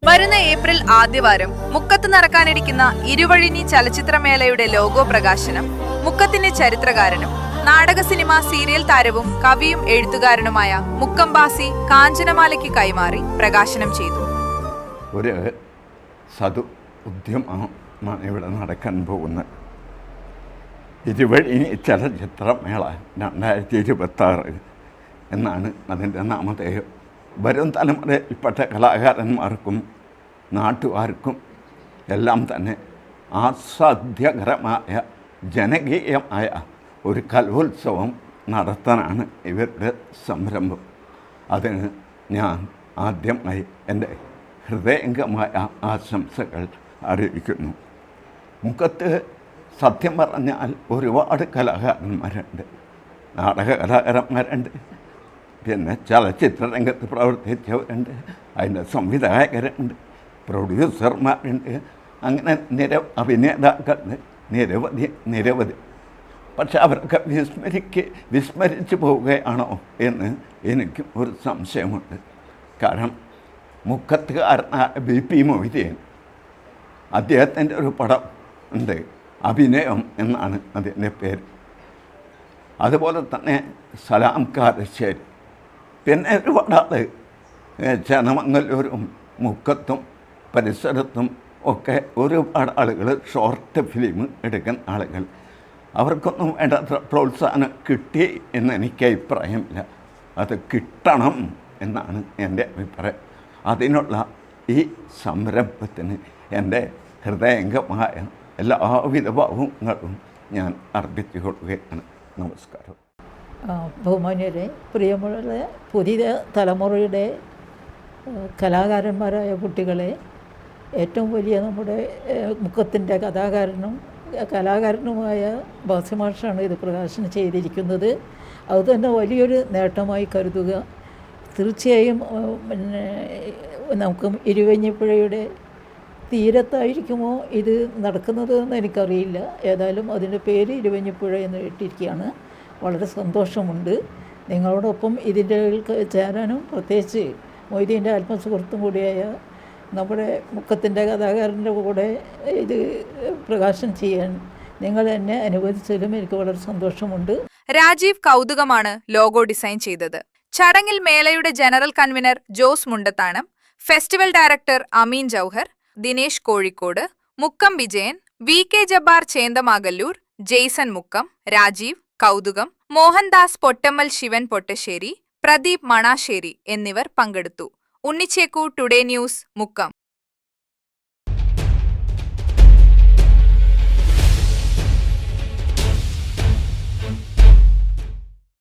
വരുന്ന ഏപ്രിൽ ആദ്യവാരം മുക്കത്ത് നടക്കാനിരിക്കുന്ന ഇരുവഴിഞ്ഞി ചലച്ചിത്രമേളയുടെ ലോഗോ പ്രകാശനം മുക്കത്തിന്റെ ചരിത്രകാരനും നാടക സിനിമ സീരിയൽ താരവും കവിയും എഴുത്തുകാരനുമായ മുക്കം ബാസി കാഞ്ചനമാലയ്ക്ക് കൈമാറി പ്രകാശനം ചെയ്തു. ഒരു സതു ഉദ്യമമാണ് ഇവിടെ നടക്കാൻ പോകുന്നത്. ഇരുവഴിഞ്ഞി ചലച്ചിത്രമേള 2026 എന്നാണ് അതിൻ്റെ നാമധേയം. വരും തലമുറയിൽപ്പെട്ട കലാകാരന്മാർക്കും നാട്ടുകാർക്കും എല്ലാം തന്നെ ആസ്വാദ്യകരമായ ജനകീയമായ ഒരു കലോത്സവം നടത്താനാണ് ഇവരുടെ സംരംഭം. അതിന് ഞാൻ ആദ്യമായി എൻ്റെ ഹൃദയംഗമായ ആശംസകൾ അറിയിക്കുന്നു. മുക്കത്ത് സത്യം പറഞ്ഞാൽ ഒരുപാട് കലാകാരന്മാരുണ്ട്, നാടക കലാകാരന്മാരുണ്ട്, പിന്നെ ചലച്ചിത്ര രംഗത്ത് പ്രവർത്തിച്ചവരുണ്ട്, അതിൻ്റെ സംവിധായകരുണ്ട്, പ്രൊഡ്യൂസർമാരുണ്ട്, അങ്ങനെ അഭിനേതാക്കളുണ്ട്, നിരവധി. പക്ഷെ അവരൊക്കെ വിസ്മരിച്ചു പോവുകയാണോ എന്ന് എനിക്കും ഒരു സംശയമുണ്ട്. കാരണം മുക്കത്തുകാരനായ BP മൊയ്തീൻ, അദ്ദേഹത്തിൻ്റെ ഒരു പടം ഉണ്ട്, അഭിനയം എന്നാണ് അതിൻ്റെ പേര്. അതുപോലെ തന്നെ സലാം കാരശ്ശേരി, പിന്നെ ഒരുപാട് ആൾ ചേന്നമംഗലൂരും മുക്കത്തും പരിസരത്തും ഒക്കെ ഒരുപാട് ആളുകൾ ഷോർട്ട് ഫിലിം എടുക്കുന്ന ആളുകൾ. അവർക്കൊന്നും വേണ്ടത്ര പ്രോത്സാഹനം കിട്ടി എന്ന് എനിക്ക് അഭിപ്രായമില്ല. അത് കിട്ടണം എന്നാണ് എൻ്റെ അഭിപ്രായം. അതിനുള്ള ഈ സംരംഭത്തിന് എൻ്റെ ഹൃദയംഗമായ എല്ലാവിധ ഭാവങ്ങളും ഞാൻ അർപ്പിച്ചുകൊള്ളുകയാണ്. നമസ്കാരം. ബഹുമാന്യരെ, പ്രിയമുള്ള പുതിയ തലമുറയുടെ കലാകാരന്മാരായ കുട്ടികളെ, ഏറ്റവും വലിയ നമ്മുടെ മുക്കത്തിൻ്റെ കലാകാരനുമായ ബാസി മാഷാണ് ഇത് പ്രകാശനം ചെയ്തിരിക്കുന്നത്. അതുതന്നെ വലിയൊരു നേട്ടമായി കരുതുക. തീർച്ചയായും പിന്നെ നമുക്ക് ഇരുവഴിഞ്ഞിപ്പുഴയുടെ തീരത്തായിരിക്കുമോ ഇത് നടക്കുന്നത് എന്ന് എനിക്കറിയില്ല. ഏതായാലും അതിൻ്റെ പേര് ഇരുവഴിഞ്ഞിപ്പുഴ എന്ന് ഇട്ടിരിക്കുകയാണ്. വളരെ സന്തോഷമുണ്ട്. നിങ്ങളോടൊപ്പം ഇതിൻ്റെ ചേരാനും, പ്രത്യേകിച്ച് മൊയ്തീൻ്റെ ആത്മസുഹൃത്തും കൂടിയായ നമ്മുടെ മുക്കത്തിൻ്റെ കഥാകാരൻ്റെ കൂടെ ഇത് പ്രകാശനം ചെയ്യാൻ നിങ്ങൾ എന്നെ അനുവദിച്ചതിലും എനിക്ക് വളരെ സന്തോഷമുണ്ട്. രാജീവ് കൗതുകമാണ് ലോഗോ ഡിസൈൻ ചെയ്തത്. ചടങ്ങിൽ മേളയുടെ general convener Jose Mundathanam, festival director Ameen Jouhar, Dinesh Kozhikode, Mukkam Vijayan, VK Jabbar Chenthamakallur, Jaison Mukkam, Rajeev Kauthukam, Mohandas Pottammal, Shivan Pottassery, Pradeep Manassery എന്നിവർ പങ്കെടുത്തു. Unnichekku, today news, Mukkam.